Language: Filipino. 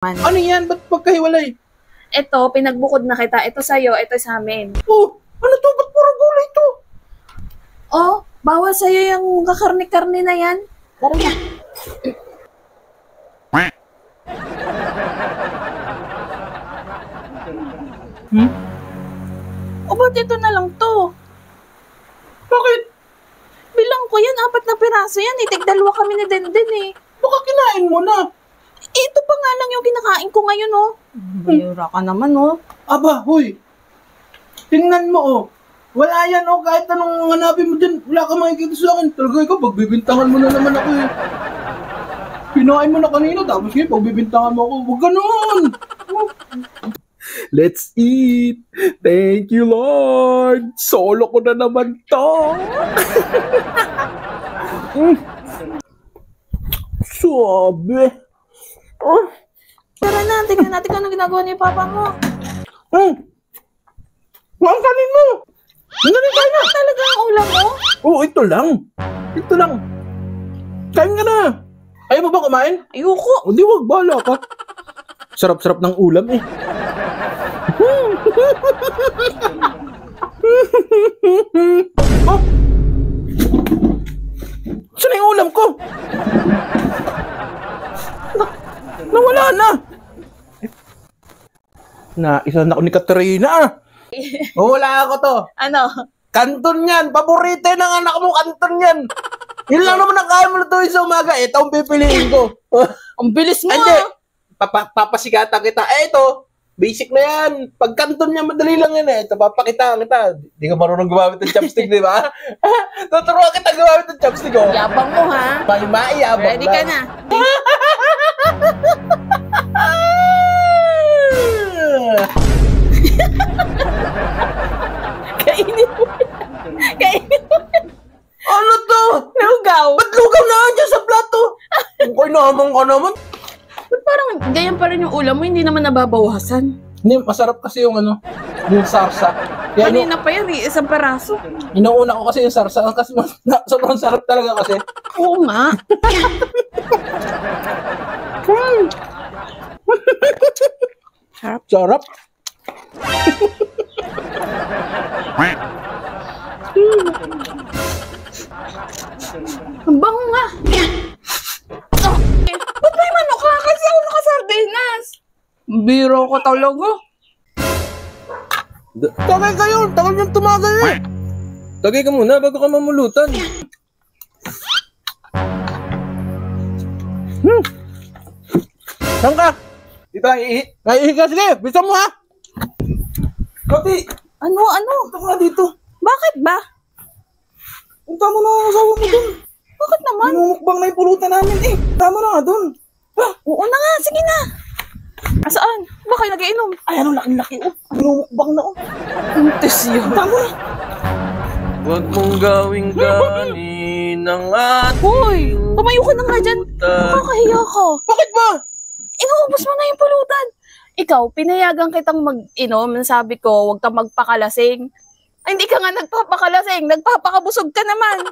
Ano yan? Ba't pagkahiwalay? Ito, pinagbukod na kita. Ito sa'yo, ito sa amin. Oh, ano to? Ba't puro gulay to? Oh, bawal sa'yo yung kakarni-karni na yan. Tara na. O ba't ito na lang to? Bakit? Bilang ko yan, 4 na piraso yan. Tig-2 kami ni Denden eh. Baka kinain mo na. Ito pa nga lang yung kinakain ko ngayon oh. Bayura ka naman oh. Aba, huy. Tingnan mo, oh. Wala yan, oh. Kahit anong hanapin mo dyan, wala ka makikita sa akin. Talaga ikaw, pagbibintangan mo na naman ako, eh. Pinain mo na kanina, tapos ngayon, pagbibintangan mo ako. Huwag ganun. Let's eat. Thank you, Lord. Solo ko na naman to. Sabi. Tara na, tingnan natin kung ano ginagawa ni Papa mo. Ang kanin mo. Nanganin tayo na. Talaga ang ulam mo? Oo, ito lang. Ito lang. Kain ka na. Ayaw mo ba kumain? Ayoko. O di wag, bahala ka. Sarap-sarap ng ulam eh. Oh! Saan yung ulam ko? Nawala na. Isa na ako ni Katrina ah. Wala ako to. Ano? Kanton yan. Paborito ng anak mo, kanton yan. Yun lang naman ang kaya mo lutuin sa umaga. Ito ang pipiliin ko. Ang bilis mo Hindi. ah. Papasikata kita. Ito. Basic na yan. Pag kanton niya, madali lang yan eh. Ito, papakita kita. Di ka marunong gumamit ng chopstick, di ba? Tuturuan kita gumamit ng chopstick, oh. Yabang mo ha. Maiyabang Ready ka na. Kainin mo. Kainin mo. Ano to? Lugaw. Ba't lugaw na dyan sa plato? Okay naman ka naman. Ba't parang ganyan pa rin yung ulam mo, hindi naman nababawasan. Hindi, masarap kasi yung yung sarsa. Kaya Kanina pa yan eh, 1 peraso. inuuna ko kasi yung sarsa kasi sobrang sarap talaga kasi. Oo nga. Sarap. Ang bango nga. Oh, ba't may manok ka? Kasi ako nakasardinas. Biro ko talaga. Tagay kayo! Tagal niyang tumagal eh! Tagay ka muna bago ka mamulutan. Saan ka? Dito ang ihi. Ihi ka, sige! Bisa mo ha! Kati! Ano? Punta ka dito. Bakit ba? Punta mo na ang asawa mo dun. Bakit naman? Minumukbang na yung pulutan namin eh. Tama na nga dun. Oo na nga, sige na. Asaan? Ba kayo nag-iinom? Ay, ano laki-laki oh. Minumukbang na oh. Puntis yun. Tama na. Huwag mong gawing kanin ng ating Hoy, tumayo ka na nga dyan. Nakakahiya ka. Bakit ba? Inuubos mo na yung pulutan. Ikaw, pinayagan kitang mag-inom. Sabi ko, huwag kang magpakalasing. Ay, hindi ka nga nagpapakalasing. Nagpapakabusog ka naman.